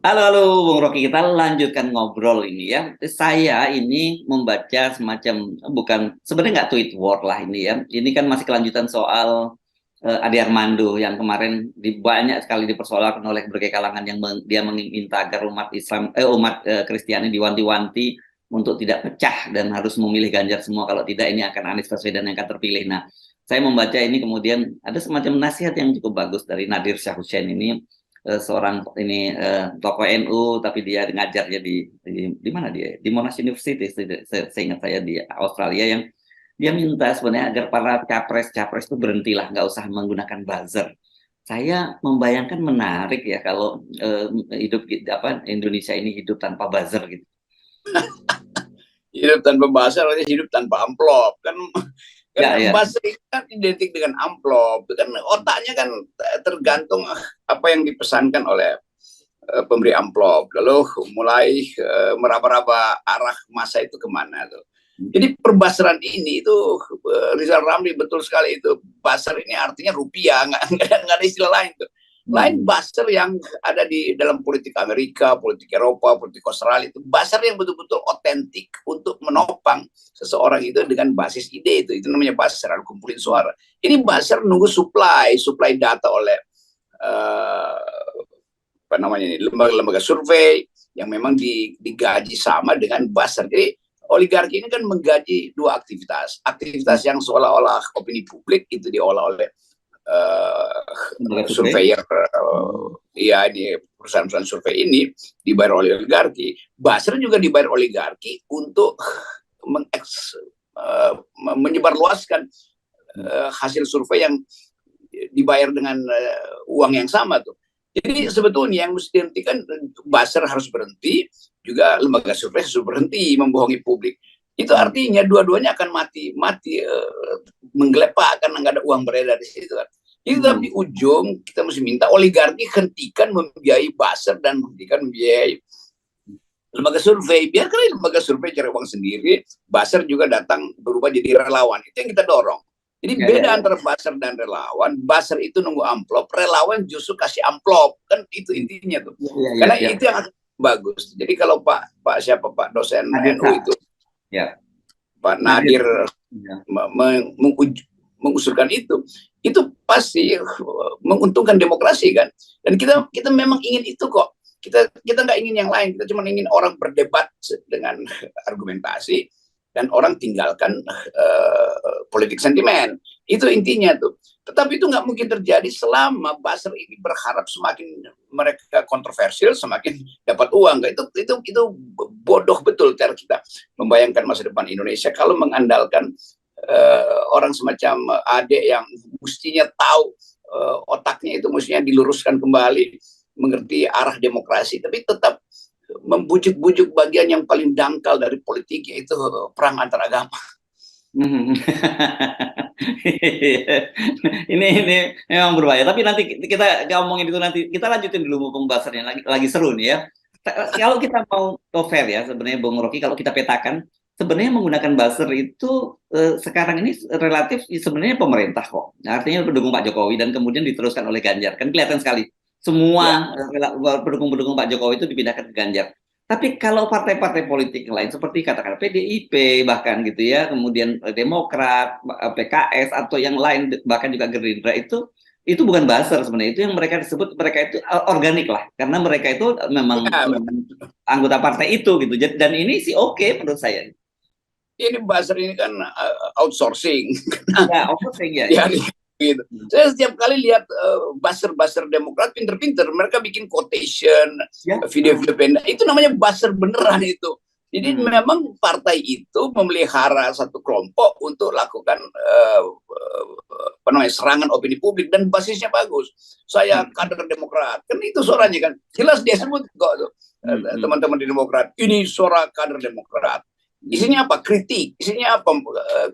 Halo, halo, Bung Rocky. Kita lanjutkan ngobrol ini ya. Saya ini membaca semacam, bukan, sebenarnya nggak tweet war lah ini ya. Ini kan masih kelanjutan soal Ade Armando yang kemarin banyak sekali dipersoalkan oleh berbagai kalangan yang dia meminta agar umat Islam, umat Kristiani diwanti-wanti untuk tidak pecah dan harus memilih Ganjar semua. Kalau tidak, ini akan Anies Baswedan yang akan terpilih. Nah, saya membaca ini kemudian ada semacam nasihat yang cukup bagus dari Nadir Shah Hussein ini, seorang ini tokoh NU tapi dia ngajarnya di mana dia, di Monash University, seingat saya di Australia, yang dia minta sebenarnya agar para capres itu berhentilah, nggak usah menggunakan buzzer. Saya membayangkan menarik ya kalau hidup apa Indonesia ini hidup tanpa buzzer gitu. Hidup tanpa buzzer, hidup tanpa amplop kan. Karena ya. buzzer itu kan identik dengan amplop, kan otaknya kan tergantung apa yang dipesankan oleh pemberi amplop, lalu mulai meraba-raba arah masa itu kemana tuh. Jadi perbuzzeran ini itu Rizal Ramli betul sekali itu, buzzer ini artinya rupiah, nggak ada istilah lain tuh. Lain buzzer yang ada di dalam politik Amerika, politik Eropa, politik Australia, itu buzzer yang betul-betul otentik untuk menopang seseorang itu dengan basis ide, itu namanya buzzer, kumpulin suara. Ini buzzer nunggu supply data oleh apa namanya ini, lembaga-lembaga survei yang memang digaji sama dengan buzzer. Jadi oligarki ini kan menggaji dua aktivitas yang seolah-olah opini publik itu diolah oleh surveyor, ya ini perusahaan-perusahaan survei ini dibayar oleh oligarki. Buzzer juga dibayar oligarki untuk menyebarluaskan hasil survei yang dibayar dengan uang yang sama tuh. Jadi sebetulnya yang mesti dihentikan, buzzer harus berhenti, juga lembaga survei harus berhenti membohongi publik. Itu artinya dua-duanya akan mati menggelepak karena nggak ada uang beredar di situ kan. Itu di ujung kita mesti minta oligarki hentikan membiayai buzzer dan hentikan membiayai lembaga survei. Biarkan lembaga survei cari uang sendiri, buzzer juga datang berubah jadi relawan. Itu yang kita dorong. Jadi beda antara buzzer dan relawan. Buzzer itu nunggu amplop, relawan justru kasih amplop, kan itu intinya tuh. Karena itu yang bagus. Jadi kalau Pak dosen NU itu, Pak Nadir mengusulkan itu pasti menguntungkan demokrasi kan. Dan kita memang ingin itu kok. Kita nggak ingin yang lain. Kita cuma ingin orang berdebat dengan argumentasi dan orang tinggalkan politik sentimen. Itu intinya tuh. Tetapi itu nggak mungkin terjadi selama buzzer ini berharap semakin mereka kontroversial, semakin dapat uang. Itu bodoh betul cara kita membayangkan masa depan Indonesia kalau mengandalkan orang semacam Ade yang mestinya tahu otaknya itu mestinya diluruskan kembali, mengerti arah demokrasi, tapi tetap membujuk-bujuk bagian yang paling dangkal dari politik, yaitu perang antar agama. ini memang berbahaya. Tapi nanti kita ngomongin itu, nanti kita lanjutin dulu mumpung bahasannya lagi seru nih ya. Kalau kita mau fair ya sebenarnya Bung Rocky, kalau kita petakan sebenarnya menggunakan buzzer itu sekarang ini relatif sebenarnya pemerintah kok. Artinya pendukung Pak Jokowi dan kemudian diteruskan oleh Ganjar. Kan kelihatan sekali semua pendukung Pak Jokowi itu dipindahkan ke Ganjar. Tapi kalau partai-partai politik lain seperti katakan PDIP bahkan gitu ya, kemudian Demokrat, PKS atau yang lain bahkan juga Gerindra, itu bukan buzzer sebenarnya. Itu yang mereka disebut, mereka itu organik lah, karena mereka itu memang anggota partai itu gitu. Dan ini sih oke menurut saya. Ini buzzer ini kan outsourcing. Ya, outsourcing ya. Gitu. Saya setiap kali lihat buzzer Demokrat pinter-pinter, mereka bikin quotation, video-video pendek, itu namanya buzzer beneran itu. Jadi memang partai itu memelihara satu kelompok untuk lakukan serangan opini publik dan basisnya bagus. Saya kader Demokrat, kan itu suaranya kan jelas dia sebut kok tuh, teman-teman di Demokrat, ini suara kader Demokrat. Isinya apa? Kritik, isinya apa?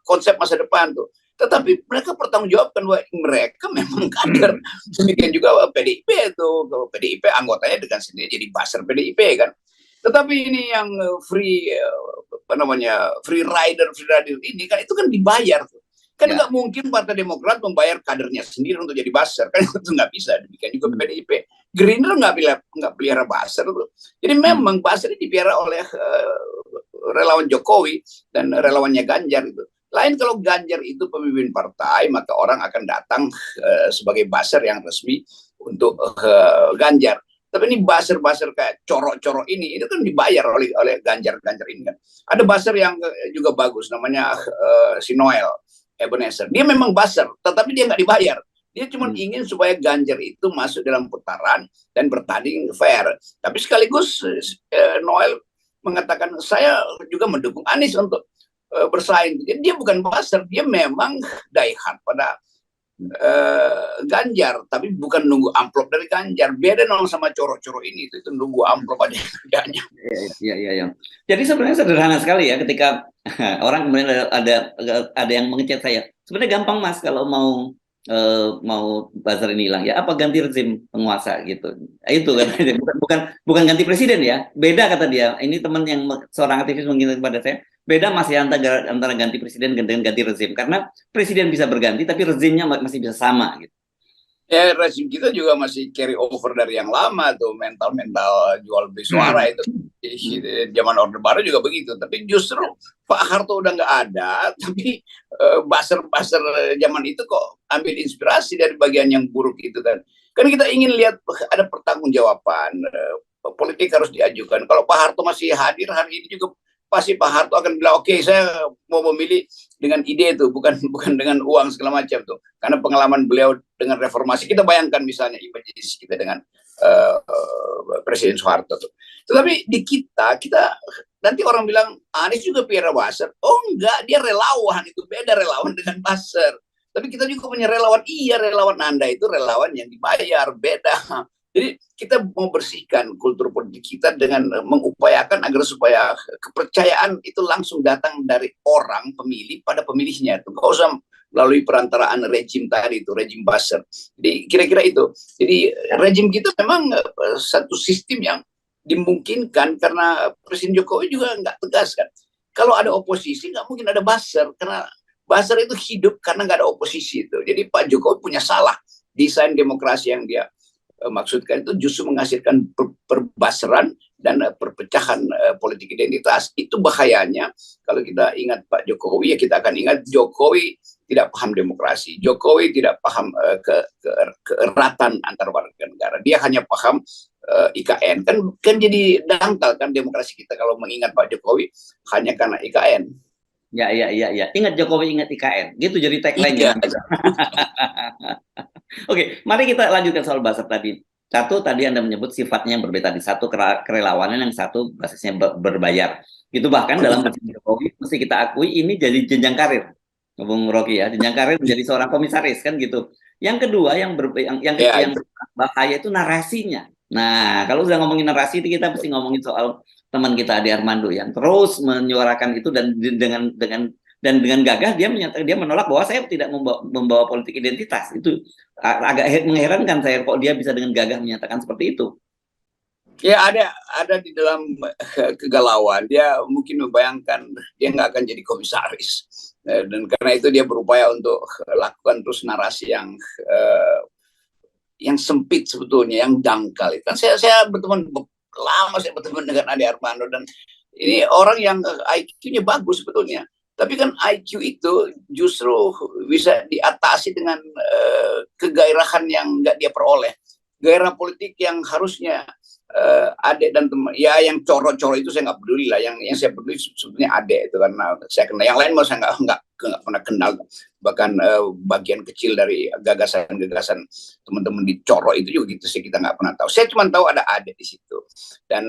Konsep masa depan tuh. Tetapi mereka pertanggungjawabkan bahwa mereka memang kader. Demikian juga PDIP itu, kalau PDIP anggotanya dengan sendiri jadi buzzer PDIP kan. Tetapi ini yang free rider ini kan itu kan dibayar tuh. Kan nggak mungkin Partai Demokrat membayar kadernya sendiri untuk jadi buzzer, kan itu nggak bisa. Demikian juga PDIP. Gerindra nggak pelihara buzzer tuh. Jadi memang buzzer ini dipelihara oleh relawan Jokowi dan relawannya Ganjar itu. Lain kalau Ganjar itu pemimpin partai, maka orang akan datang sebagai buzzer yang resmi untuk Ganjar. Tapi ini buzzer-buzzer kayak corok-corok ini, itu kan dibayar oleh Ganjar ini kan. Ada buzzer yang juga bagus, namanya si Noel Ebenezer. Dia memang buzzer, tetapi dia nggak dibayar. Dia cuma ingin supaya Ganjar itu masuk dalam putaran dan bertanding fair. Tapi sekaligus Noel mengatakan saya juga mendukung Anies untuk bersaing. Jadi dia bukan buzzer, dia memang die hard pada Ganjar, tapi bukan nunggu amplop dari Ganjar. Beda dong sama coro-coro ini, itu nunggu amplop aja kerjanya. Iya. Jadi sebenarnya sederhana sekali ya ketika orang kemudian ada yang mengechat saya. Sebenarnya gampang Mas kalau mau buzzer ini hilang ya apa ganti rezim penguasa gitu. Itu kan bukan ganti presiden ya. Beda kata dia. Ini teman yang seorang aktivis mengingat kepada saya. Beda masih antara ganti presiden dengan ganti rezim karena presiden bisa berganti tapi rezimnya masih bisa sama gitu. Ya rezim kita juga masih carry over dari yang lama tuh, mental jual beli suara itu zaman Orde Baru juga begitu. Tapi justru Pak Harto udah nggak ada, tapi buzzer zaman itu kok ambil inspirasi dari bagian yang buruk itu kan. Kan kita ingin lihat ada pertanggungjawaban, politik harus diajukan. Kalau Pak Harto masih hadir hari ini juga pasti Pak Harto akan bilang oke, saya mau memilih dengan ide itu, bukan dengan uang segala macam tuh. Karena pengalaman beliau dengan reformasi, kita bayangkan misalnya imajinasi kita dengan Presiden Soeharto tuh. Tetapi di kita nanti orang bilang Anies juga PR buzzer. Oh enggak, dia relawan, itu beda relawan dengan buzzer. Tapi kita juga punya relawan, iya relawan Anda itu relawan yang dibayar, beda. Jadi kita mau bersihkan kultur politik kita dengan mengupayakan agar supaya kepercayaan itu langsung datang dari orang pemilih pada pemilihnya. Itu nggak usah melalui perantaraan rejim tadi itu, rejim buzzer. Jadi kira-kira itu. Jadi rejim kita memang satu sistem yang dimungkinkan karena Presiden Jokowi juga nggak tegas kan. Kalau ada oposisi nggak mungkin ada buzzer karena buzzer itu hidup karena nggak ada oposisi itu. Jadi Pak Jokowi punya salah desain demokrasi yang dia maksudkan itu justru menghasilkan perbaseran dan perpecahan politik identitas. Itu bahayanya kalau kita ingat Pak Jokowi, ya kita akan ingat Jokowi tidak paham demokrasi, Jokowi tidak paham keeratan antar warga negara, dia hanya paham IKN. Kan jadi dangkal kan demokrasi kita kalau mengingat Pak Jokowi hanya karena IKN. Ya. Ingat Jokowi, ingat IKN. Gitu jadi tagline-nya. Oke, mari kita lanjutkan soal buzzer tadi. Satu, tadi Anda menyebut sifatnya yang berbeda. Di satu kerelawanan, yang satu basisnya berbayar. Itu bahkan dalam Presiden Jokowi, mesti kita akui ini jadi jenjang karir. Bung Rocky ya, jenjang karir menjadi seorang komisaris kan gitu. Yang kedua, yang bahaya itu narasinya. Nah, kalau sudah ngomongin narasi, kita mesti ngomongin soal teman kita Ade Armando yang terus menyuarakan itu dan dengan gagah dia menolak bahwa saya tidak membawa politik identitas. Itu agak mengherankan saya kok dia bisa dengan gagah menyatakan seperti itu. Ya ada di dalam kegalauan. Dia mungkin membayangkan dia nggak akan jadi komisaris. Dan karena itu dia berupaya untuk lakukan terus narasi yang sempit sebetulnya, yang dangkal. Kan saya berteman lama, saya berteman dengan Ade Armando dan ini orang yang IQ-nya bagus sebetulnya. Tapi kan IQ itu justru bisa diatasi dengan kegairahan yang nggak dia peroleh. Gairah politik yang harusnya Ade dan teman, ya yang coro-coro itu saya nggak peduli lah. Yang saya peduli sebetulnya Ade itu karena saya kenal. Yang lain mau saya nggak pernah kenal. Bahkan bagian kecil dari gagasan-gagasan teman-teman di coro itu juga gitu sih kita nggak pernah tahu. Saya cuma tahu ada Ade di situ dan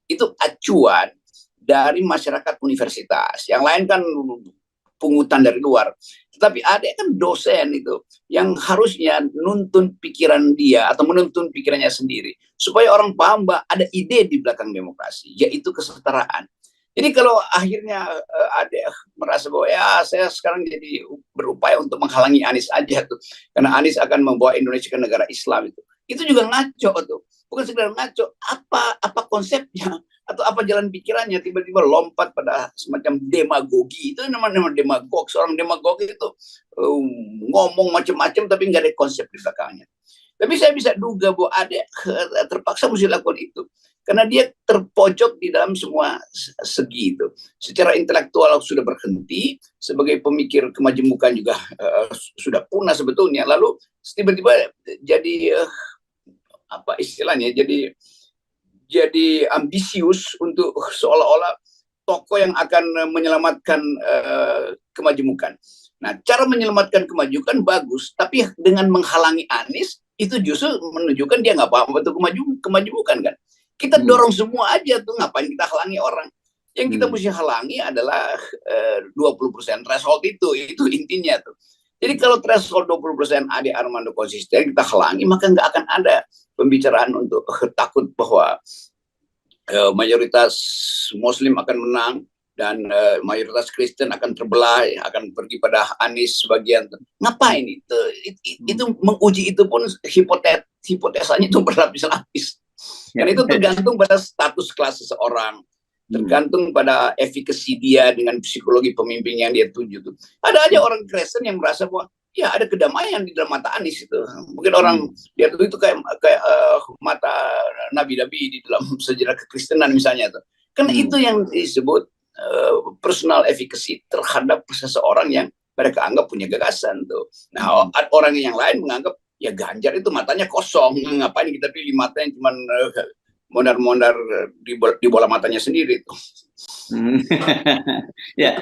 itu acuan dari masyarakat universitas. Yang lain kan pungutan dari luar. Tetapi Ade kan dosen itu yang harusnya nuntun pikiran dia atau menuntun pikirannya sendiri supaya orang paham bahwa ada ide di belakang demokrasi, yaitu kesetaraan. Jadi kalau akhirnya Ade merasa bahwa ya saya sekarang jadi berupaya untuk menghalangi Anies aja tuh, karena Anies akan membawa Indonesia ke negara Islam itu juga ngaco tuh. Bukan sekedar ngaco, apa konsepnya atau apa jalan pikirannya, tiba-tiba lompat pada semacam demagogi. Itu namanya demagog. Seorang demagog itu ngomong macam-macam tapi nggak ada konsep di belakangnya. Tapi saya bisa duga bahwa ada terpaksa mesti lakukan itu. Karena dia terpojok di dalam semua segi itu. Secara intelektual sudah berhenti, sebagai pemikir kemajemukan juga sudah punah sebetulnya. Lalu tiba-tiba jadi apa istilahnya? Jadi ambisius untuk seolah-olah tokoh yang akan menyelamatkan kemajemukan. Nah, cara menyelamatkan kemajukan bagus, tapi dengan menghalangi Anies itu justru menunjukkan dia nggak paham betul kemajukan kan. Kita dorong semua aja tuh, ngapain kita halangi orang? Yang kita mesti halangi adalah 20% threshold itu intinya tuh. Jadi kalau threshold 20% Ade Armando konsisten kita halangi, maka nggak akan ada pembicaraan untuk takut bahwa mayoritas Muslim akan menang dan mayoritas Kristen akan terbelah, akan pergi pada Anies sebagian. Ngapain itu menguji itu pun hipotesanya itu berlapis-lapis. Karena itu tergantung pada status kelas seseorang, tergantung pada efikasi dia dengan psikologi pemimpin yang dia tuju tuh. Ada aja orang Kristen yang merasa bahwa ya ada kedamaian di dalam mata Anies itu. Mungkin orang dia tuh itu kayak mata nabi-nabi di dalam sejarah kekristenan misalnya tuh. Karena itu yang disebut personal efficacy terhadap seseorang yang mereka anggap punya gagasan tuh. Nah, orang yang lain menganggap ya Ganjar itu matanya kosong, ngapain kita pilih matanya cuma mondar-mondar di bola matanya sendiri tuh. Ya,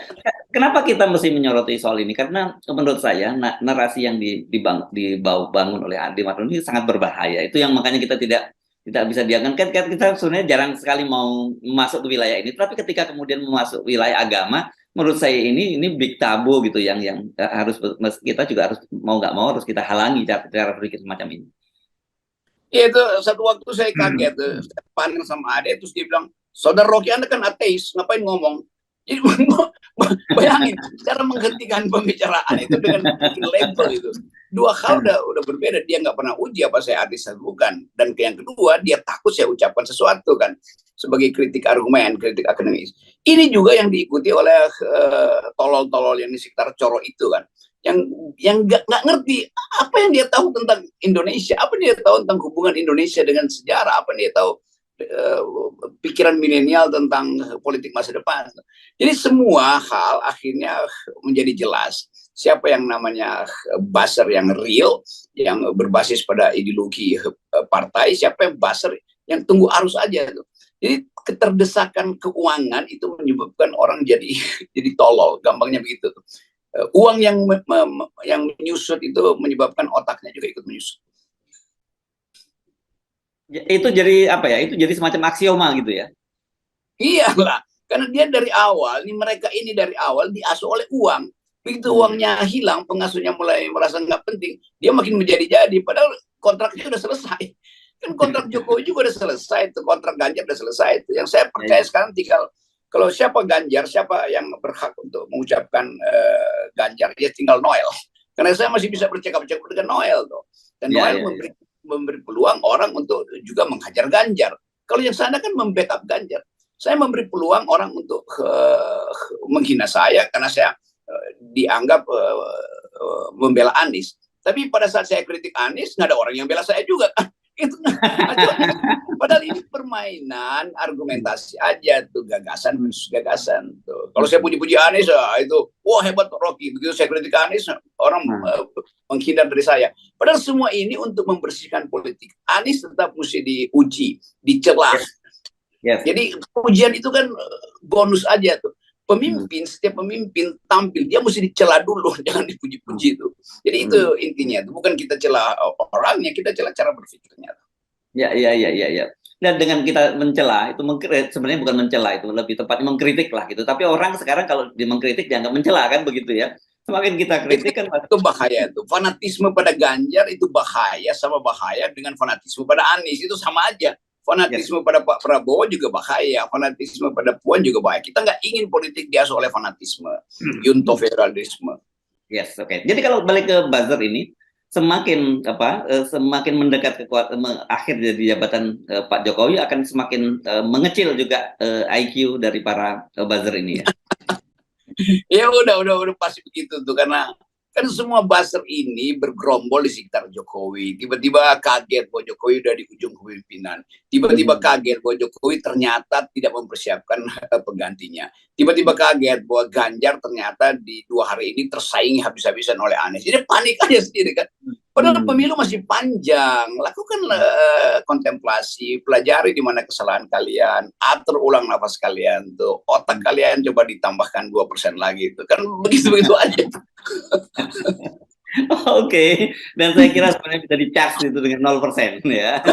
kenapa kita mesti menyoroti soal ini? Karena menurut saya narasi yang dibangun oleh Ade Martono ini sangat berbahaya. Itu yang makanya kita tidak bisa dianggap. Kan kita sebenarnya jarang sekali mau masuk ke wilayah ini. Tapi ketika kemudian masuk wilayah agama, menurut saya ini big tabu gitu yang harus kita juga harus mau nggak mau harus kita halangi cara berpikir semacam ini. Ya itu satu waktu saya kaget panel sama Ade terus dia bilang, Saudara Rocky Anda kan ateis, ngapain ngomong? Jadi bayangin cara menghentikan pembicaraan itu dengan label itu. Dua hal udah berbeda. Dia nggak pernah uji apa saya ateis atau bukan. Dan yang kedua dia takut saya ucapkan sesuatu kan sebagai kritik argumen, kritik akademis. Ini juga yang diikuti oleh tolol-tolol yang di sekitar Coro itu kan. Yang nggak ngerti apa yang dia tahu tentang Indonesia, apa dia tahu tentang hubungan Indonesia dengan sejarah, apa dia tahu pikiran milenial tentang politik masa depan. Jadi semua hal akhirnya menjadi jelas. Siapa yang namanya buzzer yang real, yang berbasis pada ideologi partai, siapa yang buzzer yang tunggu arus aja. Jadi keterdesakan keuangan itu menyebabkan orang jadi tolol, gampangnya begitu. Uang yang menyusut itu menyebabkan otaknya juga ikut menyusut. Itu jadi apa ya? Itu jadi semacam aksioma gitu ya? Iyalah, karena dia dari awal, mereka ini dari awal diasuh oleh uang. Begitu uangnya hilang, pengasuhnya mulai merasa nggak penting, dia makin menjadi-jadi. Padahal kontraknya sudah selesai. Kan kontrak Jokowi juga udah selesai, itu kontrak Ganjar udah selesai. Itu yang saya percaya sekarang tinggal kalau siapa Ganjar, siapa yang berhak untuk mengucapkan Ganjar, dia tinggal Noel. Karena saya masih bisa bercakap-cakap dengan Noel tuh. Dan Noel memberi peluang orang untuk juga menghajar Ganjar. Kalau yang sana kan membackup Ganjar. Saya memberi peluang orang untuk menghina saya karena saya dianggap membela Anies. Tapi pada saat saya kritik Anies, nggak ada orang yang bela saya juga kan. Itu padahal ini permainan argumentasi aja tuh, gagasan versus gagasan tuh. Kalau saya puji-puji Anies itu wah hebat Rocky, begitu saya kritik Anies orang menghindar dari saya. Padahal semua ini untuk membersihkan politik. Anies tetap mesti diuji, dicela. Jadi pujian itu kan bonus aja tuh. Setiap pemimpin tampil dia mesti dicela dulu, jangan dipuji-puji itu. Jadi itu intinya, bukan kita cela orangnya, kita cela cara berpikirnya. Ya. Dan dengan kita mencela itu sebenarnya bukan mencela, itu lebih tepatnya mengkritik lah gitu. Tapi orang sekarang kalau dia mengkritik dianggap mencela kan begitu ya. Semakin kita kritik kan itu bahaya tuh. Fanatisme pada Ganjar itu bahaya, sama bahaya dengan fanatisme pada Anies itu sama aja. Fanatisme pada Pak Prabowo juga bahaya, fanatisme pada Puan juga bahaya. Kita nggak ingin politik diasuh oleh fanatisme, junto-federalisme. Yes, oke. Jadi kalau balik ke buzzer ini, semakin mendekat ke akhir dari jabatan Pak Jokowi akan semakin mengecil juga IQ dari para buzzer ini ya. Ya udah pasti begitu tuh, karena Kan semua buzzer ini bergerombol di sekitar Jokowi. Tiba-tiba kaget bahwa Jokowi udah di ujung kepemimpinan. Tiba-tiba kaget bahwa Jokowi ternyata tidak mempersiapkan penggantinya. Tiba-tiba kaget bahwa Ganjar ternyata di 2 hari ini tersaingi habis-habisan oleh Anies. Jadi panik aja sendiri kan. Padahal pemilu masih panjang. Lakukan kontemplasi, pelajari di mana kesalahan kalian, atur ulang nafas kalian tuh, otak kalian coba ditambahkan 2% lagi itu kan begitu-begitu aja. Oke, dan saya kira sebenarnya bisa di-charge itu dengan 0% ya.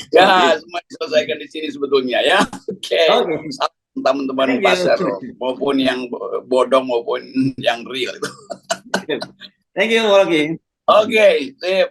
Ya, semua diselesaikan di sini sebetulnya ya. Oke. Teman-teman pasar maupun yang bodong maupun yang real itu. Thank you, Rocky. Oke, sip.